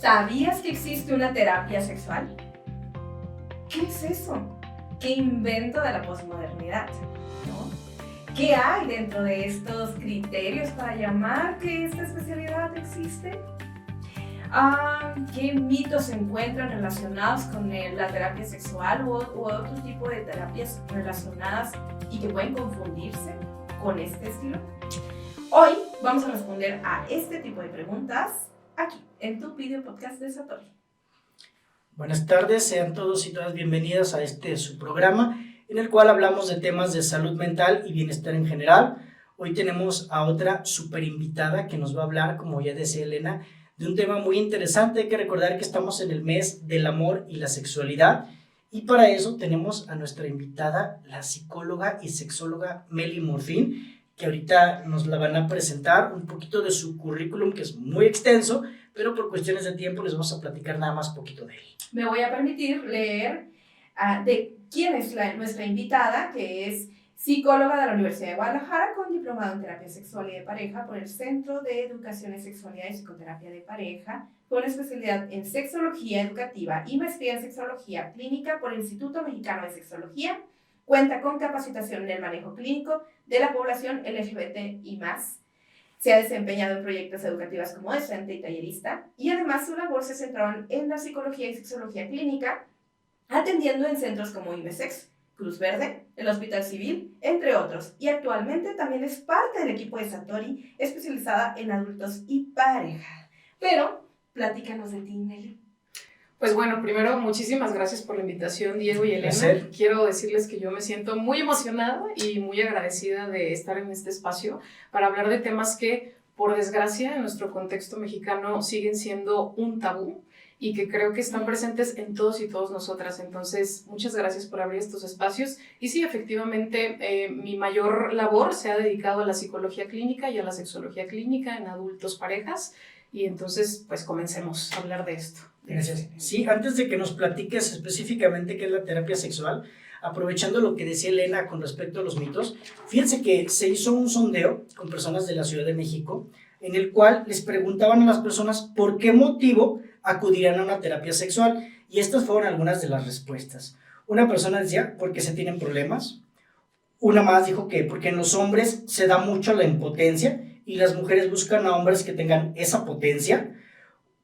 ¿Sabías que existe una terapia sexual? ¿Qué es eso? ¿Qué invento de la posmodernidad? ¿No? ¿Qué hay dentro de estos criterios para llamar que esta especialidad existe? ¿Qué mitos se encuentran relacionados con la terapia sexual u otro tipo de terapias relacionadas y que pueden confundirse con este estilo? Hoy vamos a responder a este tipo de preguntas aquí, en tu video podcast de Satori. Buenas tardes, sean todos y todas bienvenidas a su programa en el cual hablamos de temas de salud mental y bienestar en general. Hoy tenemos a otra super invitada que nos va a hablar, como ya decía Elena, de un tema muy interesante. Hay que recordar que estamos en el mes del amor y la sexualidad y para eso tenemos a nuestra invitada, la psicóloga y sexóloga Meli Morfín, que ahorita nos la van a presentar un poquito de su currículum, que es muy extenso, pero por cuestiones de tiempo les vamos a platicar nada más poquito de él. Me voy a permitir leer de quién es nuestra invitada, que es psicóloga de la Universidad de Guadalajara con diplomado en terapia sexual y de pareja por el Centro de Educación en Sexualidad y Psicoterapia de Pareja, con especialidad en sexología educativa y maestría en sexología clínica por el Instituto Mexicano de Sexología. Cuenta con capacitación en el manejo clínico de la población LGBT y más. Se ha desempeñado en proyectos educativos como docente y tallerista, y además su labor se centró en la psicología y sexología clínica, atendiendo en centros como IMESEX, Cruz Verde, el Hospital Civil, entre otros. Y actualmente también es parte del equipo de Satori, especializada en adultos y pareja. Pero, platícanos de ti, Nelly. Pues bueno, primero, muchísimas gracias por la invitación, Diego y Elena. Placer. Quiero decirles que yo me siento muy emocionada y muy agradecida de estar en este espacio para hablar de temas que, por desgracia, en nuestro contexto mexicano siguen siendo un tabú y que creo que están presentes en todos y todas nosotras. Entonces, muchas gracias por abrir estos espacios. Y sí, efectivamente, mi mayor labor se ha dedicado a la psicología clínica y a la sexología clínica en adultos parejas. Y entonces, pues comencemos a hablar de esto. Gracias. Sí, antes de que nos platiques específicamente qué es la terapia sexual, aprovechando lo que decía Elena con respecto a los mitos, fíjense que se hizo un sondeo con personas de la Ciudad de México en el cual les preguntaban a las personas por qué motivo acudirían a una terapia sexual, y estas fueron algunas de las respuestas. Una persona decía porque se tienen problemas, una más dijo que porque en los hombres se da mucho la impotencia y las mujeres buscan a hombres que tengan esa potencia.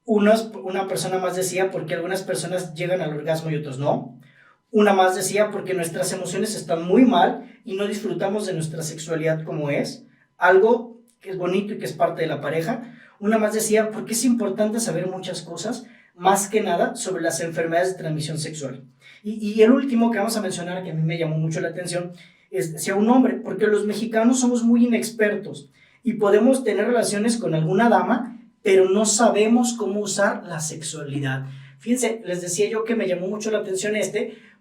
Una persona más decía porque algunas personas llegan al orgasmo y otros no. Una más decía porque nuestras emociones están muy mal y no disfrutamos de nuestra sexualidad como es, algo que es bonito y que es parte de la pareja. Una más decía porque es importante saber muchas cosas, más que nada sobre las enfermedades de transmisión sexual. Y el último que vamos a mencionar, que a mí me llamó mucho la atención, es decía un hombre, porque los mexicanos somos muy inexpertos y podemos tener relaciones con alguna dama, pero no sabemos cómo usar la sexualidad. Fíjense, les decía yo que me llamó mucho la atención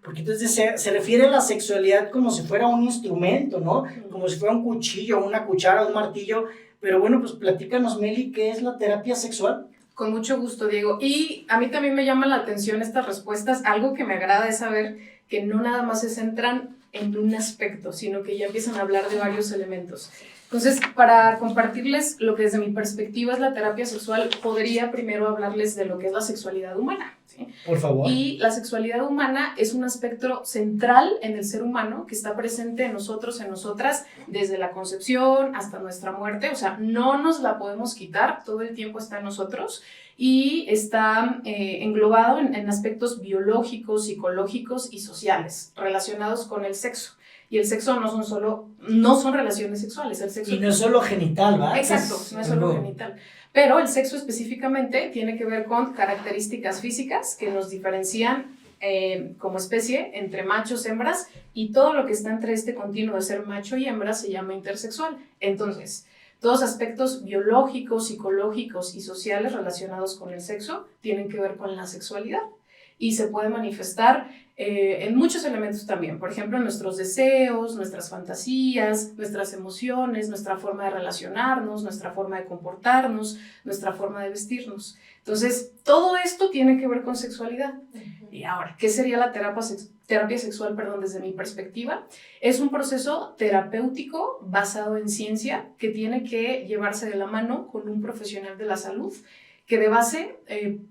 porque entonces se refiere a la sexualidad como si fuera un instrumento, ¿no? Como si fuera un cuchillo, una cuchara, un martillo. Pero bueno, pues platícanos, Meli, ¿qué es la terapia sexual? Con mucho gusto, Diego. Y a mí también me llama la atención estas respuestas. Algo que me agrada es saber que no nada más se centran en un aspecto, sino que ya empiezan a hablar de varios elementos. Entonces, para compartirles lo que desde mi perspectiva es la terapia sexual, podría primero hablarles de lo que es la sexualidad humana, ¿sí? Por favor. Y la sexualidad humana es un aspecto central en el ser humano que está presente en nosotros, en nosotras, desde la concepción hasta nuestra muerte. O sea, no nos la podemos quitar, todo el tiempo está en nosotros y está englobado en aspectos biológicos, psicológicos y sociales relacionados con el sexo. Y el sexo no son relaciones sexuales. El sexo y no es solo genital, ¿va? Exacto, no es solo genital. Pero el sexo específicamente tiene que ver con características físicas que nos diferencian como especie entre machos, hembras, y todo lo que está entre este continuo de ser macho y hembra se llama intersexual. Entonces, todos aspectos biológicos, psicológicos y sociales relacionados con el sexo tienen que ver con la sexualidad y se puede manifestar en muchos elementos también. Por ejemplo, nuestros deseos, nuestras fantasías, nuestras emociones, nuestra forma de relacionarnos, nuestra forma de comportarnos, nuestra forma de vestirnos. Entonces, todo esto tiene que ver con sexualidad. Y ahora, ¿qué sería la terapia sexual, desde mi perspectiva? Es un proceso terapéutico basado en ciencia que tiene que llevarse de la mano con un profesional de la salud que de base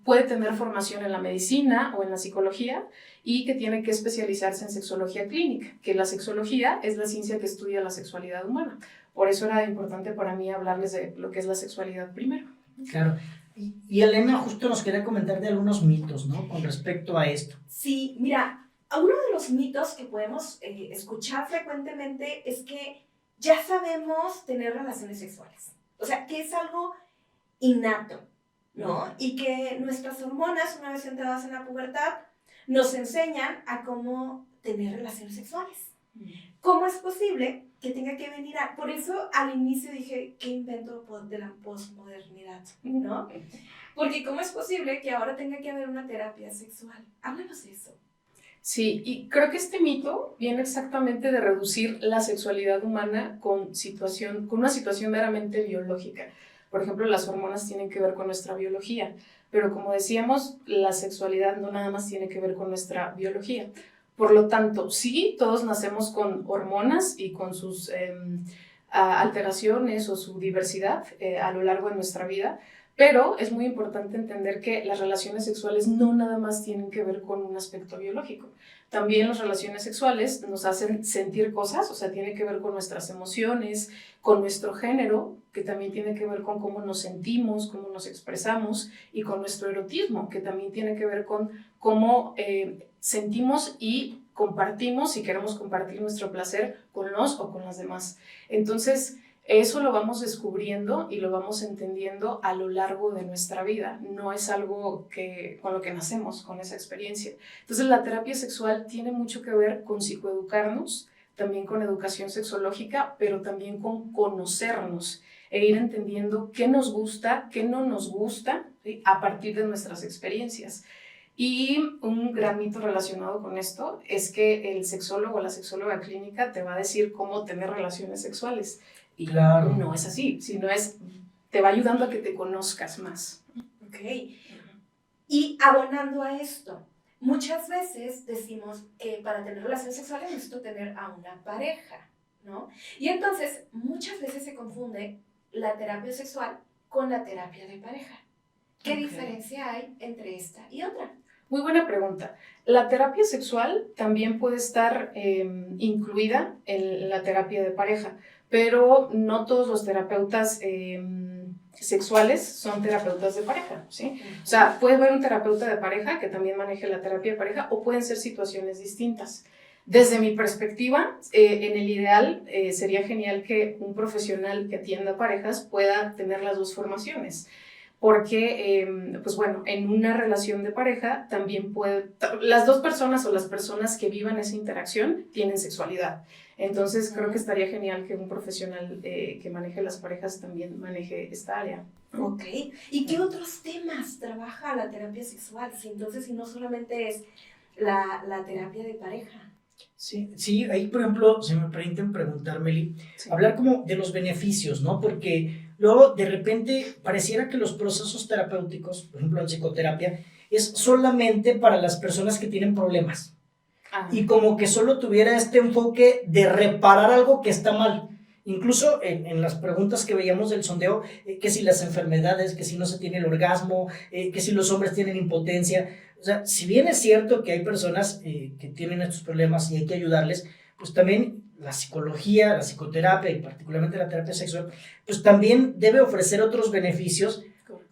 puede tener formación en la medicina o en la psicología y que tiene que especializarse en sexología clínica, que la sexología es la ciencia que estudia la sexualidad humana. Por eso era importante para mí hablarles de lo que es la sexualidad primero. Claro. Y Elena justo nos quería comentar de algunos mitos, ¿no? Con respecto a esto. Sí, mira, uno de los mitos que podemos escuchar frecuentemente es que ya sabemos tener relaciones sexuales. O sea, que es algo innato, ¿no? Y que nuestras hormonas, una vez entradas en la pubertad, nos enseñan a cómo tener relaciones sexuales. ¿Cómo es posible que tenga que venir a...? Por eso al inicio dije, ¿qué invento de la posmodernidad? ¿No? Porque ¿cómo es posible que ahora tenga que haber una terapia sexual? Háblanos de eso. Sí, y creo que este mito viene exactamente de reducir la sexualidad humana con una situación meramente biológica. Por ejemplo, las hormonas tienen que ver con nuestra biología, pero como decíamos, la sexualidad no nada más tiene que ver con nuestra biología. Por lo tanto, sí, todos nacemos con hormonas y con sus alteraciones o su diversidad a lo largo de nuestra vida, pero es muy importante entender que las relaciones sexuales no nada más tienen que ver con un aspecto biológico. También las relaciones sexuales nos hacen sentir cosas, o sea, tiene que ver con nuestras emociones, con nuestro género, que también tiene que ver con cómo nos sentimos, cómo nos expresamos, y con nuestro erotismo, que también tiene que ver con cómo sentimos y compartimos, si queremos compartir nuestro placer con los o con las demás. Entonces, eso lo vamos descubriendo y lo vamos entendiendo a lo largo de nuestra vida. No es algo con lo que nacemos, con esa experiencia. Entonces, la terapia sexual tiene mucho que ver con psicoeducarnos, también con educación sexológica, pero también con conocernos e ir entendiendo qué nos gusta, qué no nos gusta, ¿sí? A partir de nuestras experiencias. Y un gran mito relacionado con esto es que el sexólogo o la sexóloga clínica te va a decir cómo tener relaciones sexuales. Y claro, no es así, sino te va ayudando a que te conozcas más. Ok. Y abonando a esto, muchas veces decimos que para tener relaciones sexuales necesito tener a una pareja, ¿no? Y entonces muchas veces se confunde la terapia sexual con la terapia de pareja. ¿Qué diferencia hay entre esta y otra? Muy buena pregunta. La terapia sexual también puede estar incluida en la terapia de pareja, pero no todos los terapeutas sexuales son terapeutas de pareja, ¿sí? O sea, puede haber un terapeuta de pareja que también maneje la terapia de pareja o pueden ser situaciones distintas. Desde mi perspectiva, en el ideal sería genial que un profesional que atienda parejas pueda tener las dos formaciones. Porque, pues bueno, en una relación de pareja también las dos personas o las personas que vivan esa interacción tienen sexualidad. Entonces creo que estaría genial que un profesional que maneje las parejas también maneje esta área. Ok. ¿Y qué otros temas trabaja la terapia sexual? Entonces, si no solamente es la terapia de pareja. Sí, ahí por ejemplo, se me permiten preguntar, Meli, Sí. hablar como de los beneficios, ¿no? Porque luego de repente pareciera que los procesos terapéuticos, por ejemplo en psicoterapia, es solamente para las personas que tienen problemas. Y como que solo tuviera este enfoque de reparar algo que está mal. Incluso en las preguntas que veíamos del sondeo, que si las enfermedades, que si no se tiene el orgasmo, que si los hombres tienen impotencia. O sea, si bien es cierto que hay personas que tienen estos problemas y hay que ayudarles, pues también la psicología, la psicoterapia y particularmente la terapia sexual, pues también debe ofrecer otros beneficios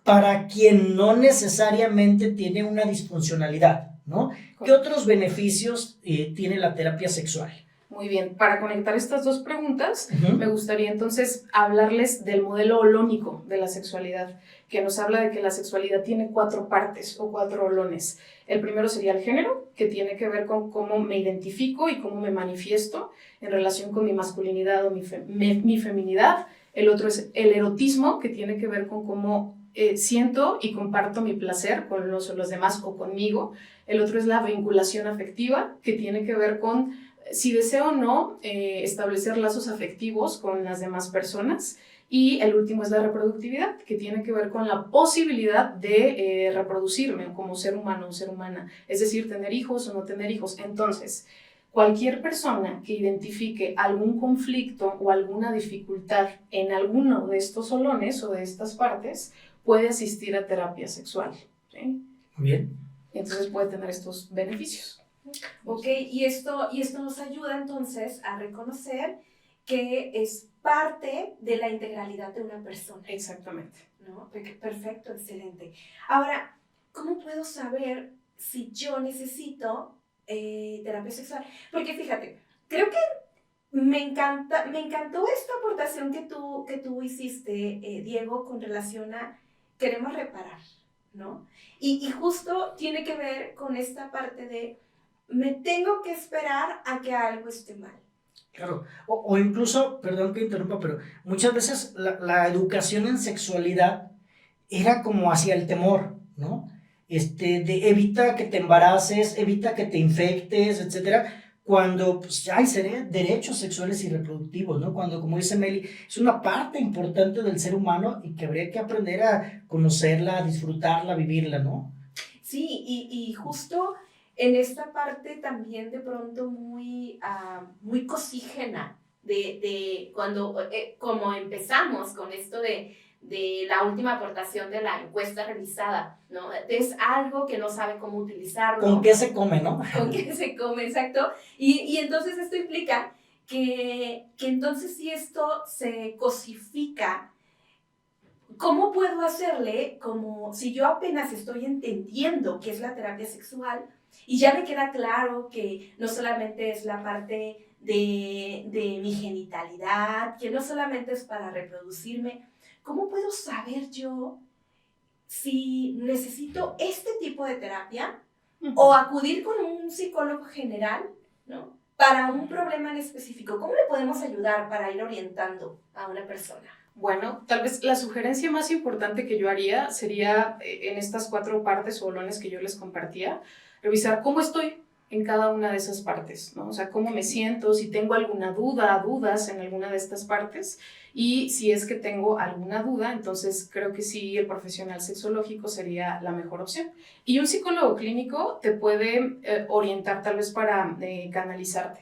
para quien no necesariamente tiene una disfuncionalidad, ¿no? ¿Qué otros beneficios tiene la terapia sexual? Muy bien, para conectar estas dos preguntas, me gustaría entonces hablarles del modelo holónico de la sexualidad, que nos habla de que la sexualidad tiene 4 partes o 4 holones. El primero sería el género, que tiene que ver con cómo me identifico y cómo me manifiesto en relación con mi masculinidad o mi feminidad. El otro es el erotismo, que tiene que ver con cómo siento y comparto mi placer con los demás o conmigo. El otro es la vinculación afectiva, que tiene que ver con si deseo o no establecer lazos afectivos con las demás personas. Y el último es la reproductividad, que tiene que ver con la posibilidad de reproducirme como ser humano o ser humana, es decir, tener hijos o no tener hijos. Entonces, cualquier persona que identifique algún conflicto o alguna dificultad en alguno de estos solones o de estas partes puede asistir a terapia sexual, ¿sí? Muy bien. Entonces puede tener estos beneficios. Ok, y esto nos ayuda entonces a reconocer que es parte de la integralidad de una persona. Exactamente. ¿No? Perfecto, excelente. Ahora, ¿cómo puedo saber si yo necesito terapia sexual? Porque fíjate, creo que me encantó esta aportación que tú hiciste, Diego, con relación a queremos reparar, ¿no? Y justo tiene que ver con esta parte de me tengo que esperar a que algo esté mal. Claro, o incluso, perdón que interrumpa, pero muchas veces la educación en sexualidad era como hacia el temor, ¿no? De evita que te embaraces, evita que te infectes, etcétera, cuando pues, hay derechos sexuales y reproductivos, ¿no? Cuando, como dice Meli, es una parte importante del ser humano y que habría que aprender a conocerla, a disfrutarla, a vivirla, ¿no? Sí, y justo en esta parte también de pronto muy cosígena de cuando, como empezamos con esto de la última aportación de la encuesta revisada, ¿no? Es algo que no sabe cómo utilizarlo. ¿Con qué se come, no? Con qué se come, exacto. Y entonces esto implica que entonces si esto se cosifica, ¿cómo puedo hacerle como si yo apenas estoy entendiendo qué es la terapia sexual y ya me queda claro que no solamente es la parte de mi genitalidad, que no solamente es para reproducirme? ¿Cómo puedo saber yo si necesito este tipo de terapia o acudir con un psicólogo general, ¿no? Para un problema en específico? ¿Cómo le podemos ayudar para ir orientando a una persona? Bueno, tal vez la sugerencia más importante que yo haría sería en estas 4 partes o bolones que yo les compartía, revisar cómo estoy en cada una de esas partes, ¿no? O sea, cómo me siento, si tengo alguna dudas en alguna de estas partes, y si es que tengo alguna duda, entonces creo que sí, el profesional sexológico sería la mejor opción. Y un psicólogo clínico te puede orientar tal vez para canalizarte.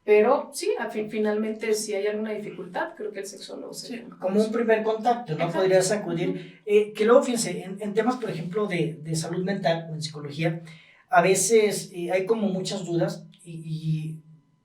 Pero sí, finalmente, si hay alguna dificultad, creo que el sexólogo sería como un primer contacto, ¿no? Exacto. Podrías acudir. Que luego, fíjense, en temas, por ejemplo, de salud mental o en psicología, a veces hay como muchas dudas y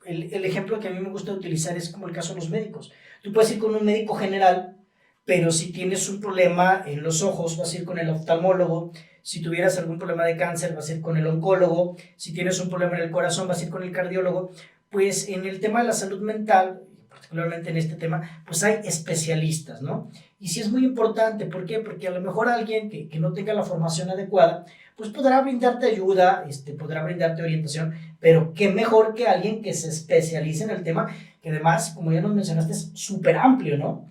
el ejemplo que a mí me gusta utilizar es como el caso de los médicos. Tú puedes ir con un médico general, pero si tienes un problema en los ojos, vas a ir con el oftalmólogo. Si tuvieras algún problema de cáncer, vas a ir con el oncólogo. Si tienes un problema en el corazón, vas a ir con el cardiólogo. Pues en el tema de la salud mental, particularmente en este tema, pues hay especialistas, ¿no? Y sí es muy importante, ¿por qué? Porque a lo mejor alguien que no tenga la formación adecuada, pues podrá brindarte ayuda, podrá brindarte orientación, pero qué mejor que alguien que se especialice en el tema, que además, como ya nos mencionaste, es súper amplio, ¿no?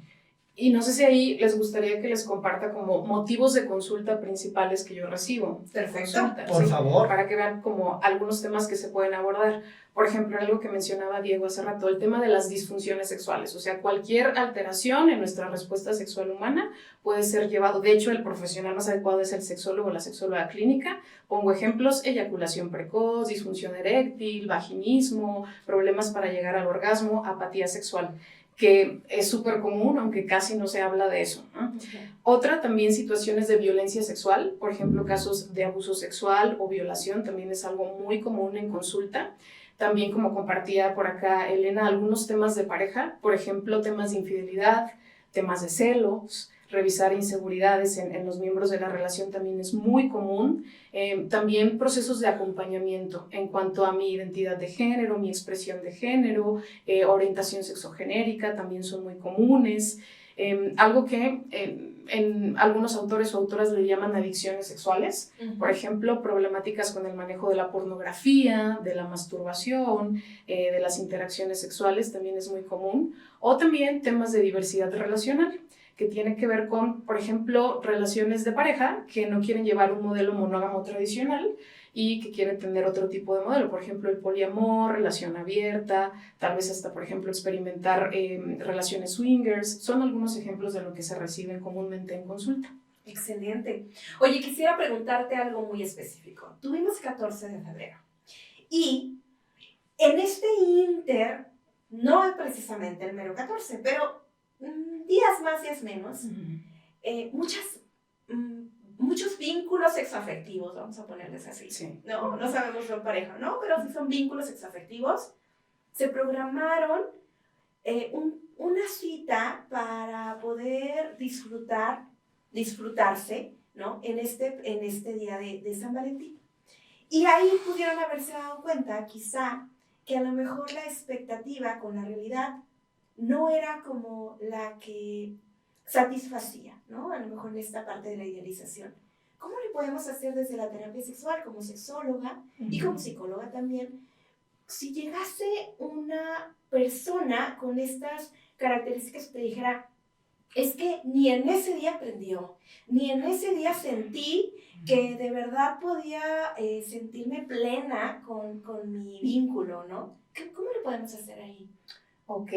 Y no sé si ahí les gustaría que les comparta como motivos de consulta principales que yo recibo. Perfecto. Consulta, Por favor. Para que vean como algunos temas que se pueden abordar. Por ejemplo, algo que mencionaba Diego hace rato, el tema de las disfunciones sexuales. O sea, cualquier alteración en nuestra respuesta sexual humana puede ser llevado. De hecho, el profesional más adecuado es el sexólogo o la sexóloga clínica. Pongo ejemplos: eyaculación precoz, disfunción eréctil, vaginismo, problemas para llegar al orgasmo, apatía sexual, que es súper común, aunque casi no se habla de eso, ¿no? Okay. Otra, también situaciones de violencia sexual, por ejemplo, casos de abuso sexual o violación, también es algo muy común en consulta. También, como compartía por acá Elena, algunos temas de pareja, por ejemplo, temas de infidelidad, temas de celos, revisar inseguridades en los miembros de la relación también es muy común. También procesos de acompañamiento en cuanto a mi identidad de género, mi expresión de género, orientación sexogenérica también son muy comunes. Algo que en algunos autores o autoras le llaman adicciones sexuales, por ejemplo, problemáticas con el manejo de la pornografía, de la masturbación, de las interacciones sexuales también es muy común, o también temas de diversidad relacional, que tiene que ver con, por ejemplo, relaciones de pareja que no quieren llevar un modelo monógamo tradicional y que quieren tener otro tipo de modelo, por ejemplo, el poliamor, relación abierta, tal vez hasta, por ejemplo, experimentar relaciones swingers. Son algunos ejemplos de lo que se reciben comúnmente en consulta. Excelente. Oye, quisiera preguntarte algo muy específico. Tuvimos 14 de febrero y en este inter, no precisamente el mero 14, pero días más, días menos, muchas muchos vínculos sexoafectivos, vamos a ponerles así. Sí. No sabemos si son pareja, ¿no? Pero si son vínculos sexoafectivos, se programaron una cita para poder disfrutarse, ¿no? En este día de San Valentín. Y ahí pudieron haberse dado cuenta, quizá, que a lo mejor la expectativa con la realidad no era como la que satisfacía, ¿no? A lo mejor en esta parte de la idealización. ¿Cómo le podemos hacer desde la terapia sexual como sexóloga y como psicóloga también? Si llegase una persona con estas características que te dijera, es que ni en ese día aprendió, ni en ese día sentí que de verdad podía sentirme plena con mi vínculo, ¿no? ¿Cómo le podemos hacer ahí? Ok.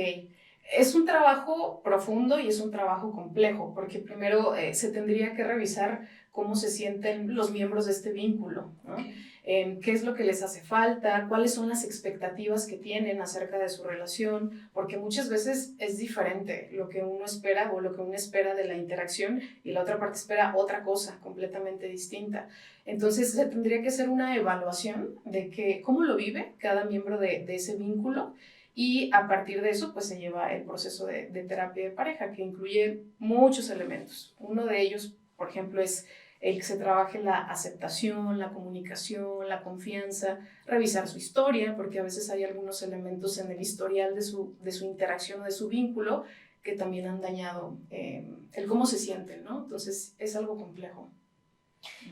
Es un trabajo profundo y es un trabajo complejo, porque primero se tendría que revisar cómo se sienten los miembros de este vínculo, ¿no? Qué es lo que les hace falta, cuáles son las expectativas que tienen acerca de su relación, porque muchas veces es diferente lo que uno espera o lo que uno espera de la interacción y la otra parte espera otra cosa completamente distinta. Entonces se tendría que hacer una evaluación de cómo lo vive cada miembro de ese vínculo. Y a partir de eso, pues se lleva el proceso de terapia de pareja, que incluye muchos elementos. Uno de ellos, por ejemplo, es el que se trabaje la aceptación, la comunicación, la confianza, revisar su historia, porque a veces hay algunos elementos en el historial de su interacción o de su vínculo que también han dañado el cómo se sienten, ¿no? Entonces, es algo complejo.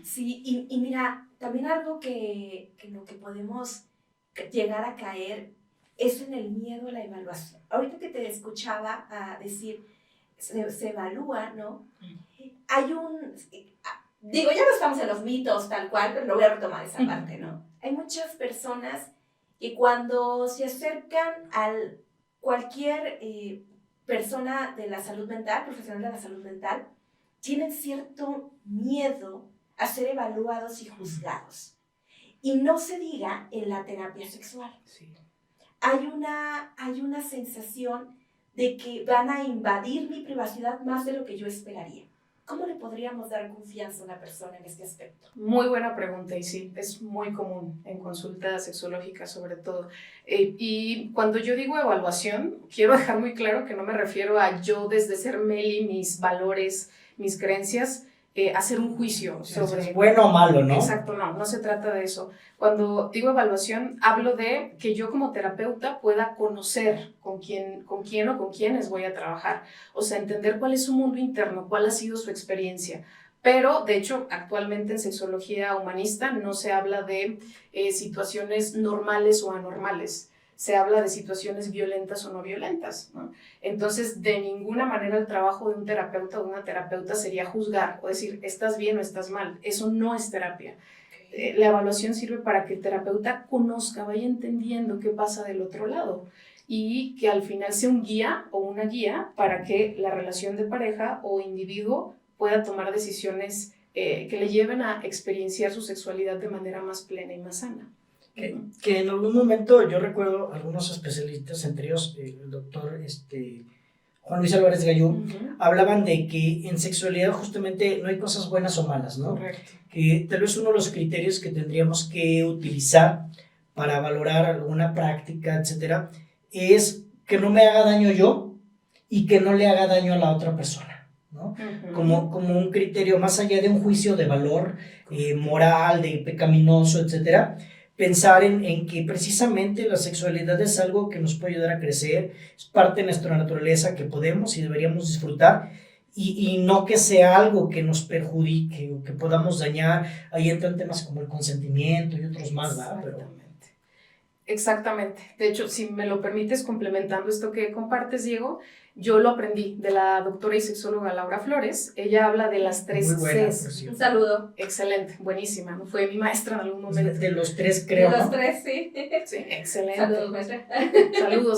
Sí, y mira, también algo que lo que podemos llegar a caer es en el miedo a la evaluación. Ahorita que te escuchaba a decir, se evalúa, ¿no? Hay digo, ya no estamos en los mitos tal cual, pero lo voy a retomar esa parte, ¿no? Hay muchas personas que cuando se acercan a cualquier persona de la salud mental, profesional de la salud mental, tienen cierto miedo a ser evaluados y juzgados. Y no se diga en la terapia sexual. Sí. Hay una sensación de que van a invadir mi privacidad más de lo que yo esperaría. ¿Cómo le podríamos dar confianza a una persona en este aspecto? Muy buena pregunta y sí, es muy común en consulta sexológica sobre todo. Y cuando yo digo evaluación, quiero dejar muy claro que no me refiero a yo desde ser Meli, mis valores, mis creencias, hacer un juicio sobre... ¿Es bueno o malo, no? Exacto, no se trata de eso. Cuando digo evaluación, hablo de que yo como terapeuta pueda conocer con quién o con quiénes voy a trabajar. O sea, entender cuál es su mundo interno, cuál ha sido su experiencia. Pero, de hecho, actualmente en sexología humanista no se habla de situaciones normales o anormales. Se habla de situaciones violentas o no violentas, ¿no? Entonces, de ninguna manera el trabajo de un terapeuta o de una terapeuta sería juzgar o decir, estás bien o estás mal. Eso no es terapia. La evaluación sirve para que el terapeuta conozca, vaya entendiendo qué pasa del otro lado y que al final sea un guía o una guía para que la relación de pareja o individuo pueda tomar decisiones que le lleven a experienciar su sexualidad de manera más plena y más sana. Que en algún momento yo recuerdo algunos especialistas, entre ellos el doctor Juan Luis Álvarez Gallú, hablaban de que en sexualidad justamente no hay cosas buenas o malas, ¿no? Correcto. Que tal vez uno de los criterios que tendríamos que utilizar para valorar alguna práctica, etcétera, es que no me haga daño yo y que no le haga daño a la otra persona, ¿no? Como un criterio más allá de un juicio de valor moral, de pecaminoso, etcétera. Pensar en que precisamente la sexualidad es algo que nos puede ayudar a crecer, es parte de nuestra naturaleza que podemos y deberíamos disfrutar y no que sea algo que nos perjudique o que podamos dañar. Ahí entran temas como el consentimiento y otros más, ¿verdad? Exactamente. De hecho, si me lo permites, complementando esto que compartes, Diego, yo lo aprendí de la doctora y sexóloga Laura Flores. Ella habla de las 3 Muy buena, Cs. Un saludo. Excelente, buenísima. Fue mi maestra en algún momento. De los 3, creo. De los ¿no? 3, sí. Sí, excelente. Saludos, maestra.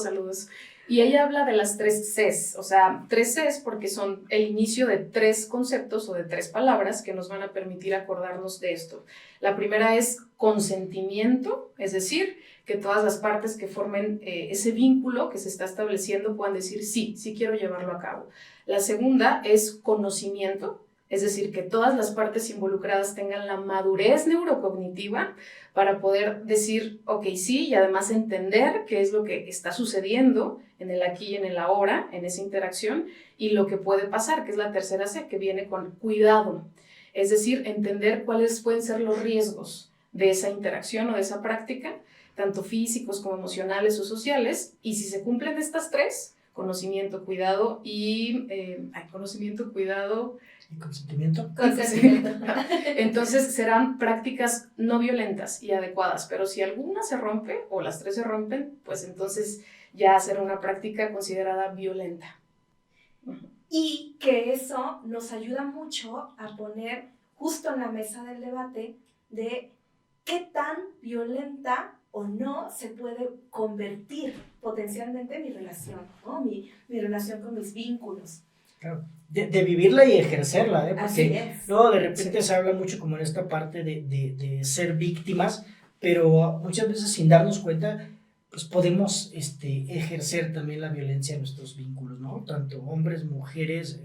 Saludos. Y ella habla de las 3 Cs, o sea, 3 Cs porque son el inicio de 3 conceptos o de 3 palabras que nos van a permitir acordarnos de esto. La primera es consentimiento, es decir, que todas las partes que formen ese vínculo que se está estableciendo puedan decir sí quiero llevarlo a cabo. La segunda es conocimiento, es decir, que todas las partes involucradas tengan la madurez neurocognitiva para poder decir, ok, sí, y además entender qué es lo que está sucediendo en el aquí y en el ahora, en esa interacción, y lo que puede pasar, que es la tercera C, que viene con cuidado. Es decir, entender cuáles pueden ser los riesgos de esa interacción o de esa práctica, tanto físicos como emocionales o sociales, y si se cumplen estas tres, conocimiento, cuidado y... conocimiento, cuidado... ¿Y consentimiento? Consentimiento. Entonces serán prácticas no violentas y adecuadas, pero si alguna se rompe o las tres se rompen, pues entonces ya será una práctica considerada violenta. Y que eso nos ayuda mucho a poner justo en la mesa del debate de qué tan violenta o no se puede convertir potencialmente mi relación, ¿no? Mi relación con mis vínculos. Claro. De vivirla y ejercerla, ¿eh? Así Porque es. luego de repente se habla mucho como en esta parte de ser víctimas, pero muchas veces sin darnos cuenta, pues podemos ejercer también la violencia en nuestros vínculos, ¿no? Tanto hombres, mujeres,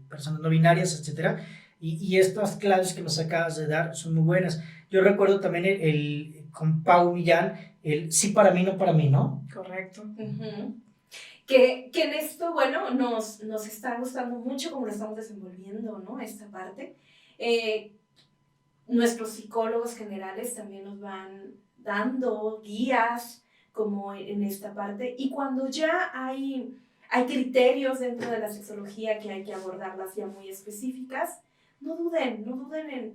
personas no binarias, etcétera. Y estas claves que nos acabas de dar son muy buenas. Yo recuerdo también con Pau Millán, el sí para mí, no para mí, ¿no? Correcto. Uh-huh. Que en esto, bueno, nos está gustando mucho cómo lo estamos desenvolviendo, ¿no? Esta parte. Nuestros psicólogos generales también nos van dando guías como en esta parte. Y cuando ya hay criterios dentro de la sexología que hay que abordarlas ya muy específicas, no duden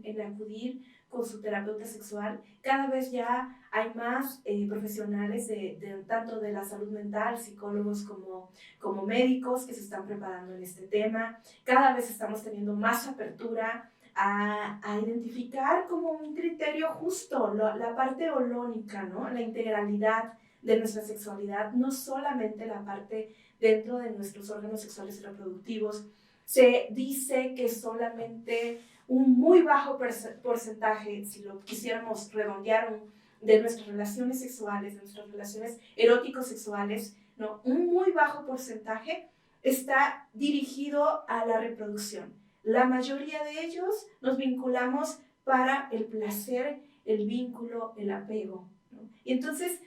en acudir con su terapeuta sexual. Cada vez ya hay más profesionales tanto de la salud mental, psicólogos como médicos que se están preparando en este tema. Cada vez estamos teniendo más apertura a identificar como un criterio justo la parte holónica, ¿no? La integralidad de nuestra sexualidad, no solamente la parte dentro de nuestros órganos sexuales y reproductivos. Se dice que solamente un muy bajo porcentaje, si lo quisiéramos redondear, de nuestras relaciones sexuales, de nuestras relaciones erótico-sexuales, ¿no? Un muy bajo porcentaje está dirigido a la reproducción. La mayoría de ellos nos vinculamos para el placer, el vínculo, el apego, ¿no? Y entonces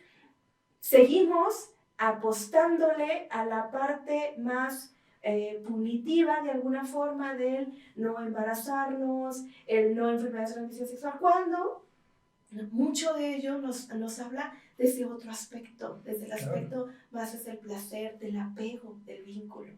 seguimos apostándole a la parte más punitiva de alguna forma del no embarazarnos, el no enfermedades de transmisión sexual, cuando mucho de ello nos habla desde otro aspecto, desde el aspecto más desde el placer, del apego, del vínculo,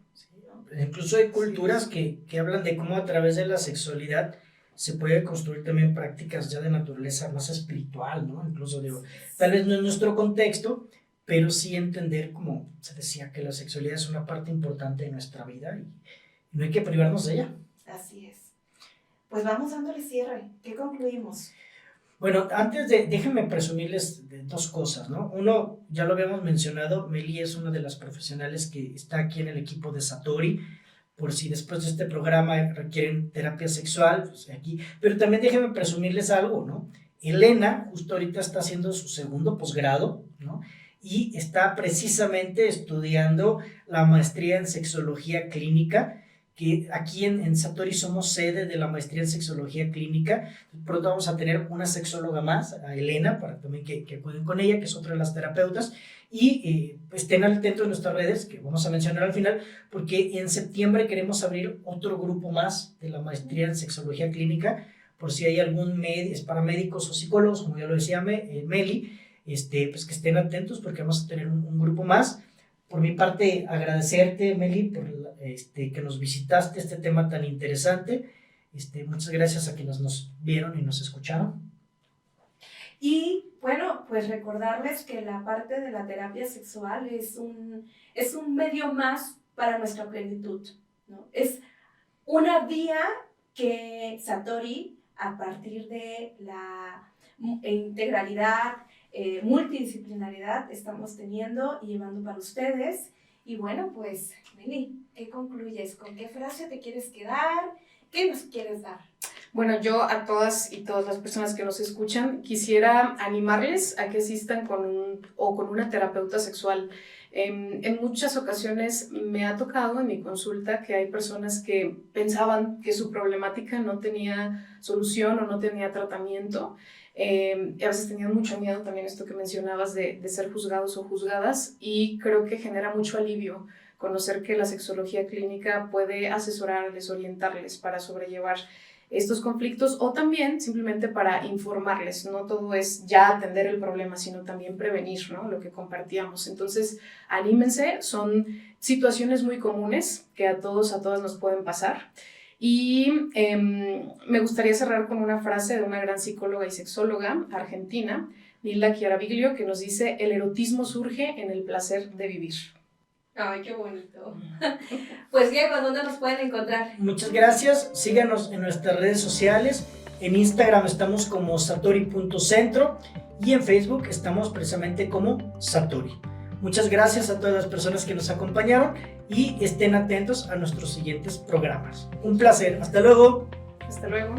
¿no? Incluso hay culturas que hablan de cómo a través de la sexualidad se puede construir también prácticas ya de naturaleza más espiritual, ¿no? Incluso digo, tal vez no en nuestro contexto, pero sí entender, como se decía, que la sexualidad es una parte importante de nuestra vida y no hay que privarnos de ella. Así es. Pues vamos dándole cierre. ¿Qué concluimos? Bueno, déjenme presumirles de dos cosas, ¿no? Uno, ya lo habíamos mencionado, Meli es una de las profesionales que está aquí en el equipo de Satori, por si después de este programa requieren terapia sexual, pues aquí. Pero también déjenme presumirles algo, ¿no? Elena justo ahorita está haciendo su segundo posgrado, ¿no? Y está precisamente estudiando la maestría en sexología clínica, que aquí en Satori somos sede de la maestría en sexología clínica. Pronto vamos a tener una sexóloga más, a Elena, para también que acuden con ella, que es otra de las terapeutas, y estén atentos de nuestras redes, que vamos a mencionar al final, porque en septiembre queremos abrir otro grupo más de la maestría en sexología clínica, por si hay algún es para médicos o psicólogos, como ya lo decía Meli, pues que estén atentos porque vamos a tener un grupo más. Por mi parte, agradecerte, Meli, por que nos visitaste este tema tan interesante. Muchas gracias a quienes nos vieron y nos escucharon. Y bueno, pues recordarles que la parte de la terapia sexual es un medio más para nuestra plenitud, ¿no? Es una vía que Satori, a partir de la integralidad, multidisciplinaridad, estamos teniendo y llevando para ustedes. Y bueno, pues, Meli, ¿qué concluyes? ¿Con qué frase te quieres quedar? ¿Qué nos quieres dar? Bueno, yo a todas y todas las personas que nos escuchan quisiera animarles a que asistan con una terapeuta sexual. En muchas ocasiones me ha tocado en mi consulta que hay personas que pensaban que su problemática no tenía solución o no tenía tratamiento. A veces tenían mucho miedo también esto que mencionabas de ser juzgados o juzgadas, y creo que genera mucho alivio conocer que la sexología clínica puede asesorarles, orientarles para sobrellevar estos conflictos, o también simplemente para informarles. No todo es ya atender el problema, sino también prevenir, ¿no? Lo que compartíamos. Entonces, anímense, son situaciones muy comunes que a todos, a todas nos pueden pasar. Y me gustaría cerrar con una frase de una gran psicóloga y sexóloga argentina, Nilda Chiaraviglio, que nos dice: el erotismo surge en el placer de vivir. Ay, qué bonito. Pues Diego, ¿dónde nos pueden encontrar? Muchas gracias. Síganos en nuestras redes sociales. En Instagram estamos como satori.centro y en Facebook estamos precisamente como Satori. Muchas gracias a todas las personas que nos acompañaron y estén atentos a nuestros siguientes programas. Un placer. Hasta luego. Hasta luego.